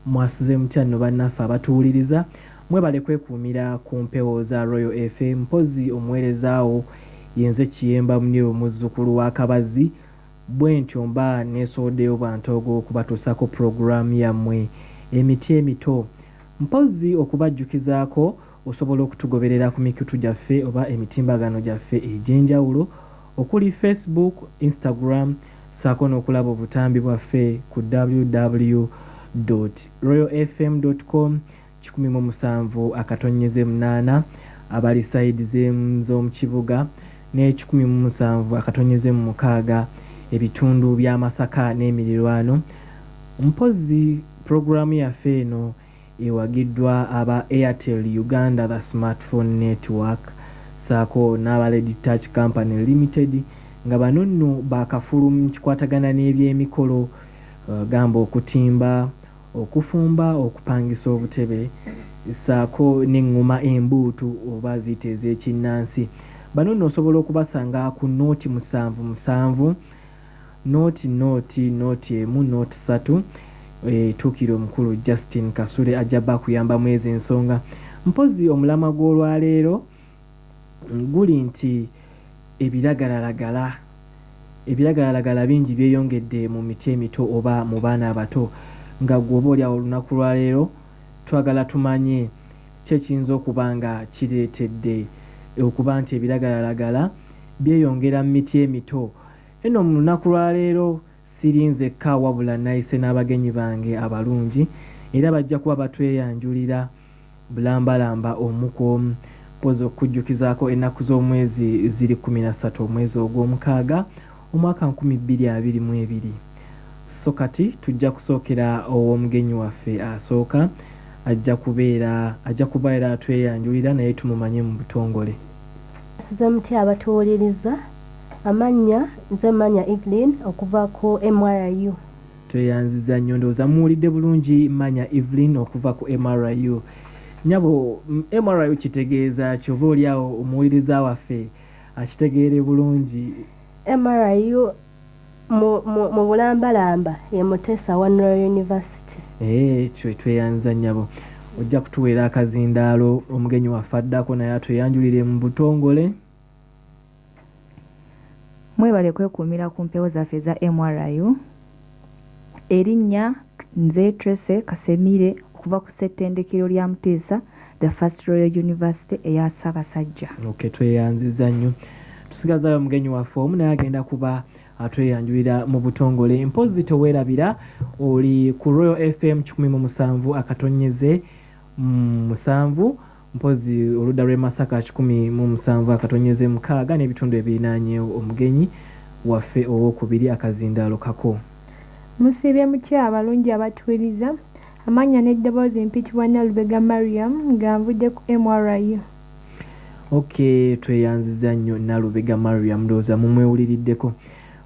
mwasize mutya nno bannaffe abatuwuliriza mwebale kwekuumira ku mpewo za Royal FM mpozi omuweerezaawo yenze Kiyemba Muniro muzzukulu wa Kabazi bwe ntyo mba neesoodeyo bwantoogo okubatuusako puroguraamu yammwe Emiti Emito mpozi okubajjukizaako osobola okutugoberera ku mikutu gyaffe oba emitimbagano gyaffe egy'enjawulo okuli Facebook, Instagram saako n'okulaba obutambi bwaffe ku www.royalfm.com 17 abali sayidi z'omu kibuga ne 17 ebitundu bya Masaka n'emirirwano. Mpozi programu yaffe eno ewagiddwa aba Airtel Uganda the Smartphone Network saako n'aba Lady Touch Company Limited nga bano nno bakafulumu kikwatagana n'ebyemikolo gamba okutimba okufumba okupangisa obutebe saako n'eŋŋoma embuutu oba ziyite ez'ekinnansi. Bano nno osobola okubasanga ku nooti 77 nooti emu nooti 3 tuukira omukulu Justin Kasule ajaba kuyamba mwezi ensonga. Mpozi omulama gw'olwaleero guli nti ebiragalalagala bingi byeyongedde mu miti emito oba mu baana abato nga gwoba oli awo olunaku lwaleero twagala tumanye kyekiyinza okuba nga kireetedde okuba nti ebiragalalagala byeyongera mu miti emito. Eno mu lunaku lwaleero sirinzekka wabula nayise n'abagenyi bange abalungi era bajja kuba batweyanjulira bulambalamba omu ku omu mpozi okujjukizaako ennaku z'omwezi ziri 13 omwezi ogw'omukaaga omwaka 2022. So kati tujja kusookera ow'omugenyi waffe asooka ajja kubeera atweyanjulira naye tumumanye mu butongole. Asize mutya abatuwuliriza amanya nze manya Evelyn okuva ku MRU. Tweyanziza nnyo ndowooza muwulidde bulungi manya Evelyn okuva ku MRU. Nyabo MRU kitegeeza kyova oli awo omuwuliriza waffe akitegeere bulungi. MRU mu bulambalamba ye Mutesa One Royal University. Tweyanza nnyabo ojja kutuweera akazindaalo omugenyi waffe addako naye atweyanjulire mu butongole. Mwebale kwekuumira ku mpewo zaffe za MRU. Erinnya nze Tracy Kasemire okuva ku ssettendekero lya Mutesa the First Royal University eya Ssaabasajja. Tweyanziza nnyo. Tusigazaayo omugenyi waffe omu naye agenda kuba atweyanjulira mu butongole. Mpozi toweerabira oli ku Royal FM 17 mpozi oludda lw'e Masaka 17 n'ebitundu ebirinaanyeewo omugenyi waffe owokubiri akazindaalo kako. Musiibye mutya abalungi abatuwuliriza amanya n'eddoboozi mpitibwa Nalubega Mariam nga nvudde ku MRU. Tweyanziza nnyo Nalubega Mariam ndowooza mumwewuliriddeko.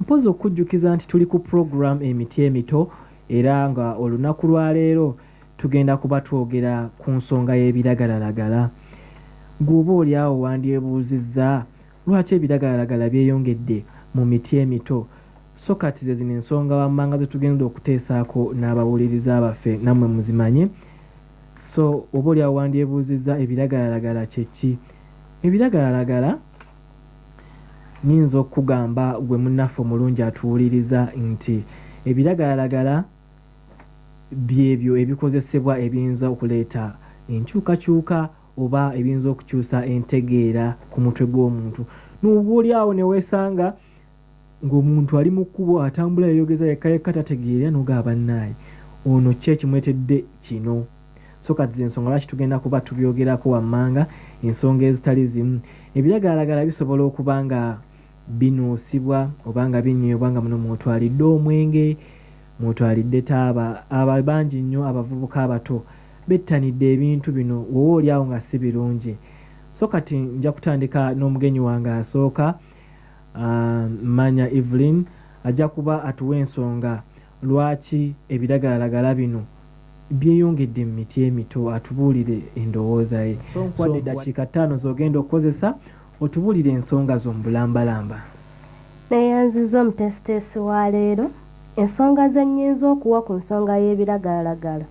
Mpozi okujjukiza nti tuli ku Programe Emiti Emito era nga olunaku lwaleero tugenda kuba twogera ku nsonga y'ebiragalalagala. Gw'oba oli awo wandyebuuzizza lwaki ebiragalalagala byeyongedde mu miti emito. So kati ze zino ensonga wammanga ze tugenda okuteesaako n'abawuliriza baffe nammwe muzimanye. So oba oli awo wandyebuuzizza ebiragalalagala kye ki? Ebiragalalagala ninza okugamba gwe munnaffe omulungi atuwuliriza nti ebiragalalagala byebyo ebikozesebwa ebiyinza okuleeta enkyukakyuka oba ebiyinza okukyusa entegeera ku mutwe gw'omuntu. N'oba oli awo ne weesanga ng'omuntu ali mu kkubo atambula yayogeza yekka tategeera n'ogamba bannaaye ono ki ekimwetedde kino. So kati z'ensonga lwaki tugenda kuba tubyogerako wammanga ensonga ezitali zimu. Ebiragalalagala bisobola okuba nga binuusibwa oba nga binywebwa nga muno mwotwalidde omwenge mwotwalidde taaba. Abangi nnyo abavubuka abato bettanidde ebintu bino wowe oli awo nga si birungi. So kati nja kutandika n'omugenyi wange asooka manya Evelyn ajja kuba atuwa ensonga lwaki ebiragalalagala bino byeyongedde mu miti emito atubuulire endowooza ye. So nkwadde eddakiika 5 z'ogenda okukozesa otubuulire ensonga zo mu bulambalamba. Neeyanziza omutesiteesi wa leero ensonga ze nnyinza okuwa ku nsonga y'ebiragalalagala.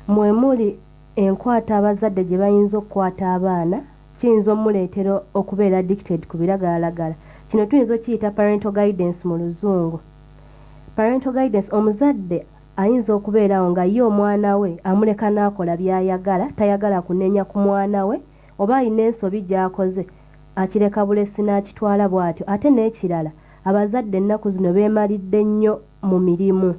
mwe muli enkwata abazadde gye bayinza okukwata abaana kiyinza omuleetera okubeera addicted ku biragalalagala. Kino tuyinza okiyita parental guidance mu luzungu. Parental guidance, omuzadde ayinza okubeerawo nga ye omwana we amuleka n'akola by'ayagala, tayagala kunenya ku mwana we, oba alina ensobi gy'akoze akireka bulesi n'akitwala bw'atyo. Ate n'ekirala, abazadde ennaku zino beemalidde nnyo mu mirimu,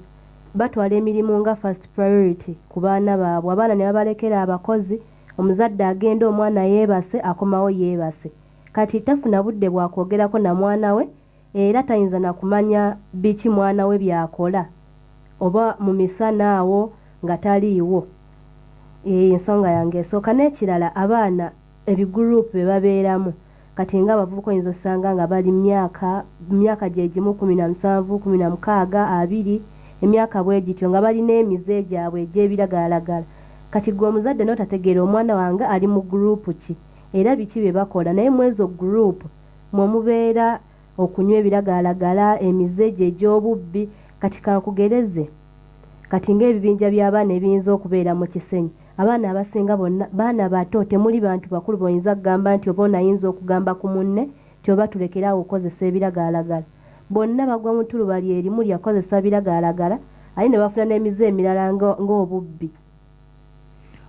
batwala emirimu nga first priority ku baana baabwe. Abaana ne babalekera abakozi, omuzadde agenda omwana yeebase akomawo yeebase, kati tafuna budde bwakwogerako na mwana we era tayinza na kumanya biki mwana we byakola oba mu misana awo nga taliiwo. Ensonga yange esooka. N'ekirala, abaana ebigurupu be babeeramu kati nga abavubuka oyinza osanga nga bali myaka gye gimu 17, 16, 20, emyaka bwe gityo nga balina emize gyabwe egy'ebiragalalagala. Kati gwe omuzadde n'otategeera omwana wange ali mu gurupu ki era biki bye bakola, naye mu ezo gurupu mwe mubeera okunywa ebiragalalagala, emize gye egy'obubbi. Kati kankugereze, kati ng'ebibinja by'abaana ebiyinza okubeera mu kisenyi, abaana abasinga bonna baana bato, temuli bantu bakulu boyinza kugamba nti oba onayinza okugamba ku munne nti oba tulekeraawo okukozesa ebiragalalagala. Bonna bagwa mu tulubali erimu lyakozesa biragalalagala, aye ne bafuna n'emize emirala ng'obubbi.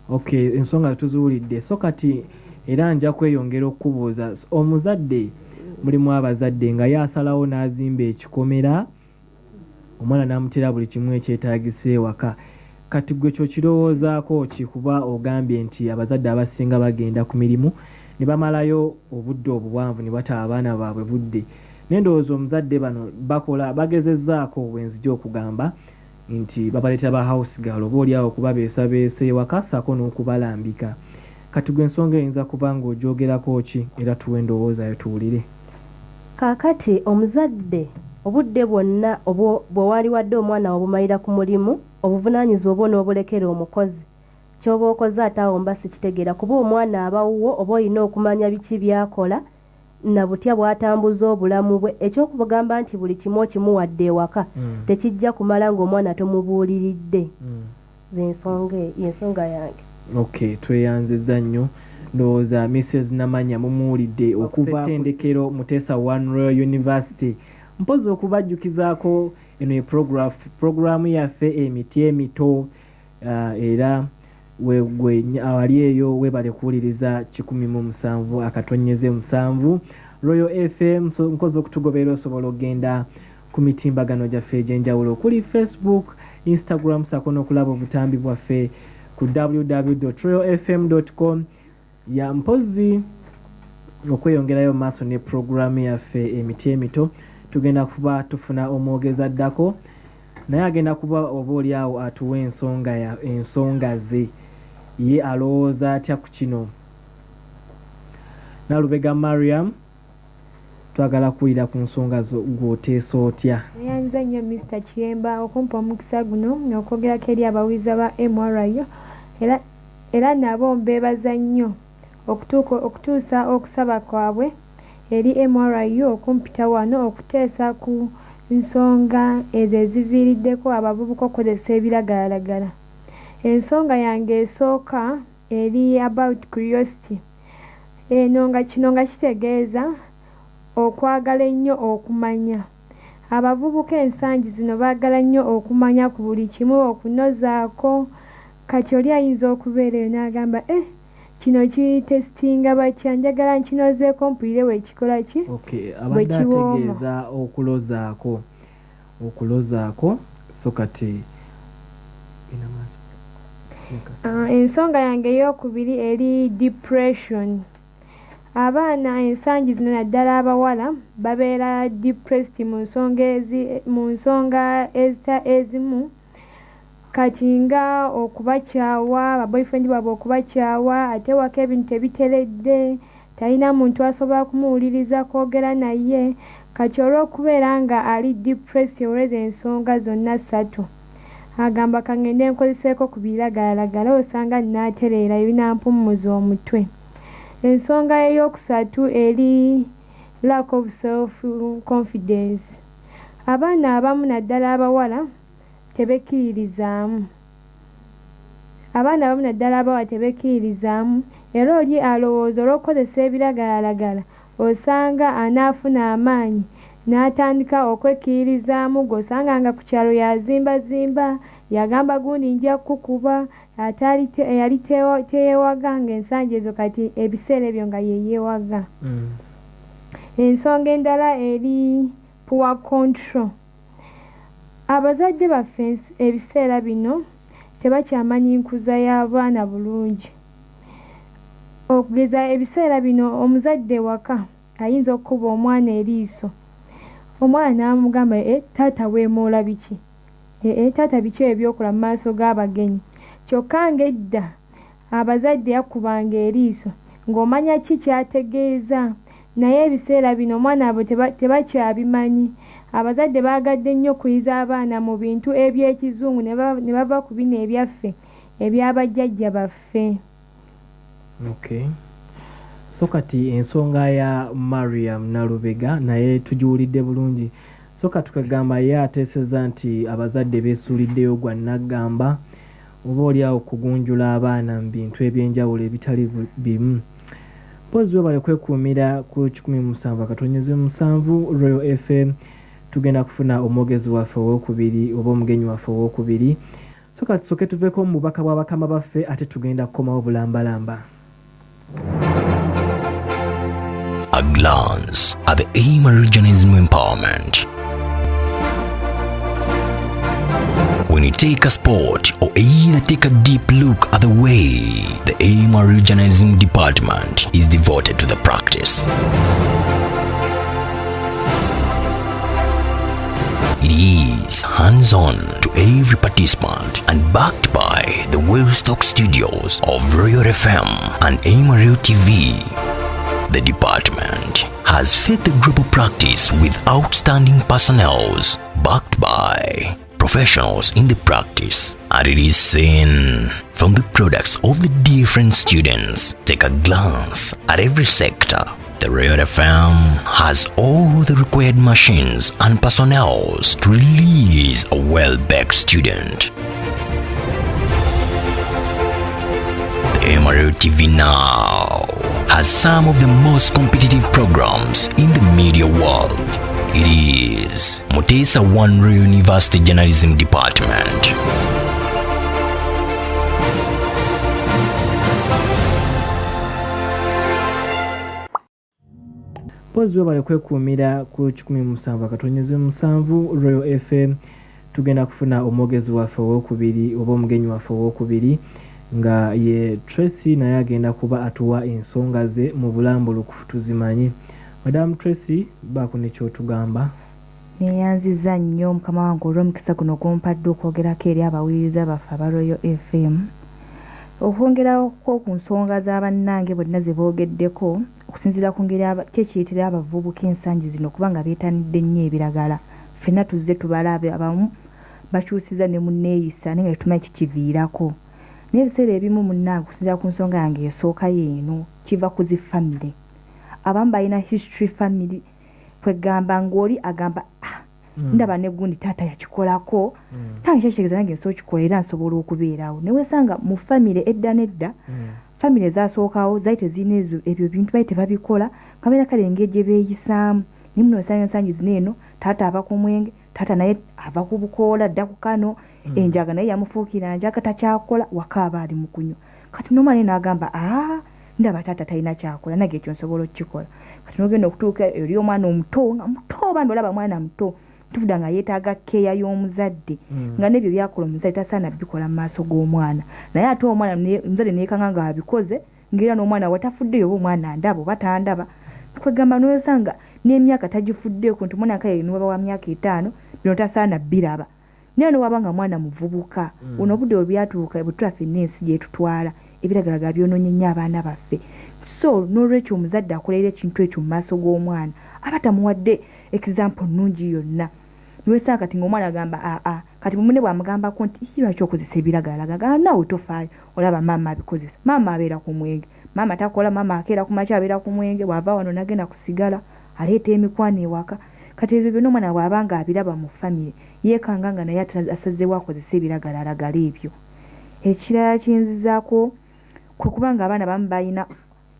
Okay, ensonga tuziwulidde. So kati era nja kweyongera okubuuza, omuzadde mulimu abazadde nga yasalawo n'azimba ekikomera, omwana n'amutera buli kimu ekyetaagisa ewaka. Kati gwe kyo kirowoozaako ki? Kuba ogambye nti abazadde abasinga bagenda ku mirimu ne bamalayo obudde obuwanvu ne bata abaana baabwe budde. Nendowooza omuzadde bano bagezezzaako bwenzija okugamba nti babaleeta ba house girl oba oliawo okubabeesabeesa ewaka ssaako n'okubalambika. Kati gwe ensonga eyinza kuba ng'ogyogerako ki era tuwe endowoozayo tuwulire. Kaakati omuzadde obudde bwonna bwe wali wadde omwana obumalira ku mulimu, obuvunaanyizibwa obwo n'obulekera omukozi, ky'oba okoze ate awo mba sikitegeera, kuba omwana abawuwo oba olina okumanya biki by'akola na butya bw'atambuza obulamu bwe. Ekyokugamba nti buli kimu okimuwadde ewaka tekijja kumala ng'omwana tomubuuliridde. Ensonga yange. Okay, tweyanzizza nnyo. Ndowooza Mrs. Namanya mumuwulidde okuva ttendekero Muteesa One Royal University. Mpozi okubajjukizaako eno programu yaffe Emiti Emito, era awali eyo webale kuwuliriza 17 akatonyeze 7 Royal FM. So mpozi okutugoberera osobola okugenda ku mitimbagano gyaffe egy'enjawulo kuli Facebook, Instagram, sako n'okulaba obutambi bwaffe ku www.royalfm.com. ya mpozi okweyongerayo maaso ne programu yaffe Emiti Emito tugenda kuba tufuna omwogeza addako, naye agenda kuba oba oliawo atuwa ensonga ze ye alowooza atya ku kino. Nalubega Mariam, twagala kuwulira ku nsonga gw'oteesa otya? Nyanza nnyo Mr. Kiyemba okumpa omukisa guno okwogerako eri abawizi ba MRI era nabo mbeebaza nnyo okutuusa okusaba kwabwe eri MRI okumpita wano okuteesa ku nsonga ezo eziviiriddeko abavubuka okukozesa ebiragalalagala. Ensonga yange esooka eri about curiosity. Kino nga kitegeeza okwagala ennyo okumanya. Abavubuka ensangi zino baagala nnyo okumanya ku buli kimu, okunozaako. Kati oli ayinza okubeera eyo n'agamba kino kitesitinga batya, njagala nkinozeeko mpulire wekikola ki. Abadde ategeeza okulozaako. So kati ensonga yange ey'okubiri eri depression. Abaana ensangi zino naddala abawala babeera depressed mu nsonga ezimu, kati nga okubakyawa, ababoyfriend baabwe okubakyawa, ate waka ebintu tebiteredde, talina muntu asobola kumuwuliriza kwogera naye. Kati olw'okubeera nga ali depressed olw'ezo ensonga zonna 3, agamba kangende nkozeseeko ku biragalalagala osanga naatereera ebinampummuza omutwe. Ensonga ey'okusatu eri lack of self confidence. Abaana abamu naddala abawala tebekkiririzaamu. abaana abamu naddala abawa tebekkiririzaamu era oli alowooza olw'okukozesa ebiragalalagala osanga anaafuna amaanyi n'atandika okwekkiririzaamu g'osanga nga ku kyalo yazimbazimba yagamba gundi nja kukuba ate eyali teyeewaga ng'ensangi ezo kati ebiseera ebyo nga yeyeewaga. Ensonga endala eri poor control. Abazadde baffe ebiseera bino tebakyamanyi nkuza y'abaana bulungi. Okugeza ebiseera bino omuzadde waka ayinza okukuba omwana eriiso. Omwana n'amugamba taata weemoola biki? Taata biki ebyokola mu maaso g'abagenyi? Kyokka ng'edda abazadde yakubanga eriiso ng'omanya ki kyategeeza. Naye ebiseera bino omwana abo tebakyabimanyi. Abazadde baagadde nnyo okuyiza abaana mu bintu eby'ekizungu ne bava ku bino ebyaffe eby'abajjajja baffe. Okay. So kati ensonga ya Mariam Nalubega naye tugiwulidde bulungi. So kati tukagamba ye ateeseza nti abazadde beesuuliddeyo gwa naggamba oba oliawo kugunjula abaana mu bintu eby'enjawulo ebitali bimu. Pozi webale kwekuumira ku 17 Royal FM tugenda kufuna omwogezi waffe owokubiri oba omugenyi waffe owokubiri. So kati tusoke tuveeko mu bubaka bw'abakama baffe ate tugenda kukomawo bulambalamba. A glance at the aim of regionalism empowerment. When you take a sport or either take a deep look at the way the AIMA Regionalism Department is devoted to the practice. It is hands-on to every participant and backed by the well-stocked studios of Royal FM and AIMA Real TV. The department has fed the group of practice with outstanding personnels backed by professionals in the practice, and it is seen from the products of the different students. Take a glance at every sector. The Royal FM has all the required machines and personnel to release a well-backed student. The MRO TV now has some of the most competitive programs in the media world. It is Mutesa One Royal University Journalism Department. Pozi webale kwekuumira ku 17 Royal FM tugenda kufuna omwogezi waffe owokubiri oba omugenyi waffe owokubiri nga ye Tracy naye agenda kuba atuwa ensonga ze mu bulambulukufu tuzimanyi. Madam Tracy baako ne kyotugamba. Neyanziza nnyo mukama wange olw'omukisa guno gumpadde okwogerako eri abawuliriza baffe aba Royal FM. Okwongerako ku nsonga z'abannange bonna ze boogeddeko okusinziira ku ngeri kyekiyitira abavubuka ensangi zino kubanga beetanidde nnyo ebiragala. Ffenna tuzze tubalabe abamu bakyusiza ne munneeyisa naye nga tetumanyi kikiviirako. N'ebiseera ebimu munnange okusinziira ku nsonga yange esooka yeeno kiva ku zi family. Abamu balina history family kwegamba ng'oli agamba ndaba ne gundi taata yakikolako tange kyekitegeeza nange nsobola okukikola era nsobola okubeerawo. Ne weesanga mu family edda nedda family ezasookawo zaali tezirina ebyo bintu baali tebabikola kabeera kale engeri gye beeyisaamu. Naye muno osanga ensangi zino eno taata ava ku mwenge, taata naye ava ku bukoola adda ku kano, enjaga naye yamufuukira njaga takyakola waka aba ali mu kunywa. Kati n'omwana n'agamba ndaba taata talina kyakola nage ekyo nsobola okukikola. Kati n'ogenda okutuuka eri omwana omuto nga muto bambi olaba mwana muto tuvuga nga yeetaaga keeya y'omuzadde nga n'ebyo byakola omuzadde tasaana bikola mu maaso g'omwana. Naye ate omwana omuzadde neekanga nga abikoze ng'era n'omwana watafuddeyo oba omwana ndaba oba tandaba. Kwegamba n'osanga n'emyaka tagifuddeeko nti omwana kale niwaba wa myaka 5 bino tasaana biraba. Naye n'owaba nga mwana muvubuka ono obudde bwe byatuuka bwe tulaffe n'ensi gyetutwala ebiragalaga byonoonye nnyo abaana baffe. So n'olwekyo omuzadde akolera ekintu ekyo mu maaso g'omwana aba tamuwadde example nnungi yonna. Niwesanga kati ng'omwana agamba kati mumune bw'amugambako nti lwaki okozesa ebiragalalagala naawe tofaayo olaba maama abikozesa. Maama abeera ku mwenge, maama takola, maama akeera ku makya abeera ku mwenge, bw'ava wano n'agenda kusigala aleeta emikwano ewaka. Kati ebyo byonna omwana bw'aba nga abiraba mu family yeekanga nga naye asazeewo akozesa ebiragalalagala ebyo. ekirala kyinzizaako kwe kubanga abaana bamu balina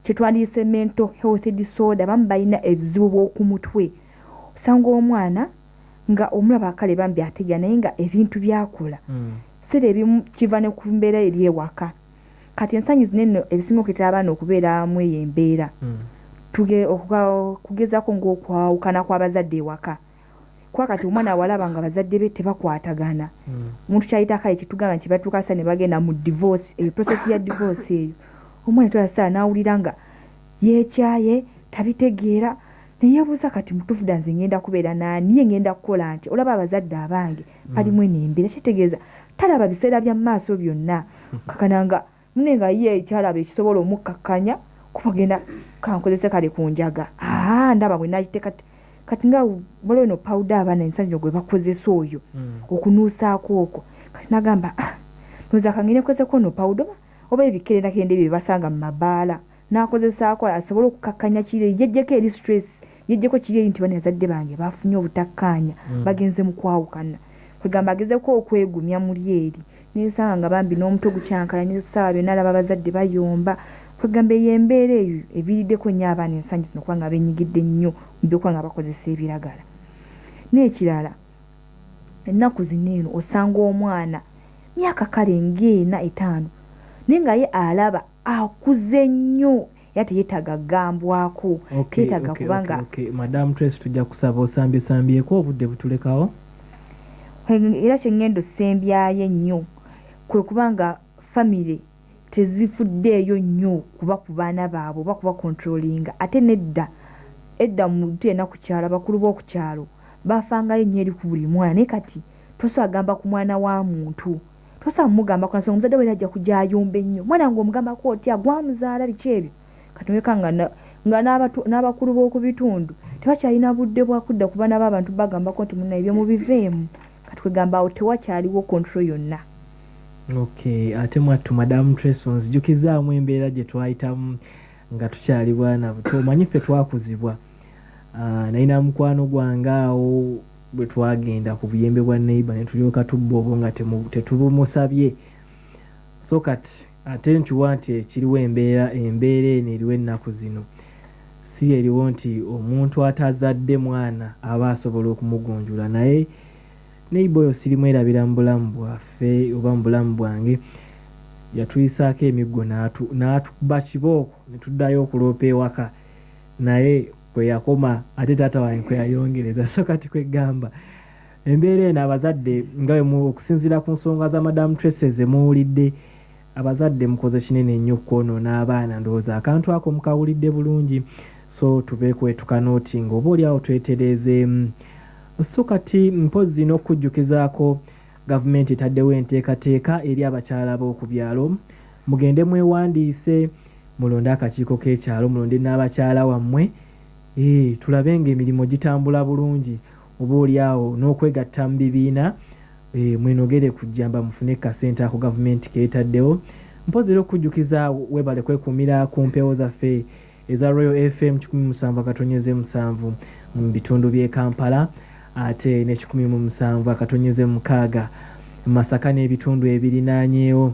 kyetwandiyise mental health disorder, bamu balina ebizibu bw'oku mutwe. Osanga omwana nga omulaba akale bambi ategera naye nga ebintu byakola sere ebimu kiva ne ku mbeera eri ewaka. Kati ensangi zino eno ebisinga okuleetera abaana okubeera mu eyo embeera kugezaako ng'okwawukana kw'abazadde ewaka. Kuba kati omwana walaba nga abazadde be tebakwatagana, omuntu kyayita kale kitugamba nti batuuka sa ne bagenda mu divorce, eyo process ya divorce eyo omwana twasala n'awulira nga yeekyaye tabitegeera neyeebuuza kati mutuufu dda nze ngenda kubeera naani, ye ngenda kukola nti olaba abazadde abange balimu eno embeera, kitegeeza talaba biseera bya maaso byonna kakananga mune nga ye kyalaba ekisobola omukkakkanya kubagenda kankozese kale ku njaga ndaba bwe nayite kati nga waliwo eno pawuda abaana ensangi gwe bakozesa oyo okunuusaako okwo kati nagamba noza kangene kozeko no pawuda oba ebikerendakende bye basanga mu mabaala n'akozesaako asobole okukakkanya kiri yejjeko eri stress, yejjeko kiri eri nti bano bazadde bange bafunye obutakkaanya bagenze mu kwawukana kwegamba agezeko okwegumya muli eri n'ensanga nga bambi n'omutwe gukyankala n'essaawa byonna alaba abazadde bayomba kwegamba eyo embeera eyo ebiriddeko nnyo abaana ensangi zino kuba nga beenyigidde nnyo mu byokuba nga bakozesa ebiragala. N'ekirala ennaku zino eno osanga omwana myaka kale ng'ena 5 naye nga ye alaba akuze nnyo era teyeetaga gambwako teyeetaga kubanga Madam Trace tujja kusaba osambyeko obudde butulekawo era kyengendo sembyayo ennyo kwe kubanga famire tezifuddeeyo nnyo kuba ku baana baabwe oba kuba controllinga ate edda muntu yenna ku kyalo abakulu b'oku kyalo bafangayo nnyo eri ku buli mwana naye kati tosagamba ku mwana wa muntu tosa mugamba kwa nsonga omuzadde we ajja kujja ayombe nnyo mwana ng'omugambako otya gwamuzaala biki ebyo kati wekanga nga n'abakulu b'oku bitundu tebakyalina budde bwa kudda ku baana b'abantu bagambako nti munna ebyo mubiveemu kati kwegamba awo tewakyaliwo control yonna. Ate mwattu Madam Trace onzijukizaamu embeera gye twayitamu nga tukyali bwana buto omanyi ffe twakuzibwa nalina mukwano gwange awo bwe twagenda ku buyembe bwa neighbor ne tulyoka tubba obwo nga tetulumusabye so kati ate nkiwa nti ekiriwo embeera eno eriwo ennaku zino si eriwo nti omuntu atazadde mwana aba asobola okumugonjula naye neighbor oyo sirimu erabira mu bulamu bwaffe oba mu bulamu bwange yatuyisaako emiggo n'atukuba kibooko ne tuddayo okuloopa ewaka naye kwe yakoma ate taata wange kwe yayongereza so kati kwegamba embeera eno abazadde nga okusinziira ku nsonga za Madam Trace ze muwulidde abazadde mukoze kinene nnyo okwonoona abaana ndowooza akantu ako mukawulidde bulungi so tubeekwetuka nooti ng'oba oliawo twetereezeemu so kati mpozi n'okujjukizaako gavumenti etaddewo enteekateeka eri abakyala b'oku byalo mugende mwewandiise mulonde akakiiko k'ekyalo mulonde n'abakyala wammwe tulabe ng'emirimu gitambula bulungi oba oliawo n'okwegatta mu bibiina mwenogere kujjamba mufune kasente ako gavumenti keetaddewo mpozi era okujjukiza webale kwekuumira ku mpewo zaffe eza Royal FM 17.7 mu bitundu by'e Kampala ate ne 17.6 Masaka n'ebitundu ebirinaanyeewo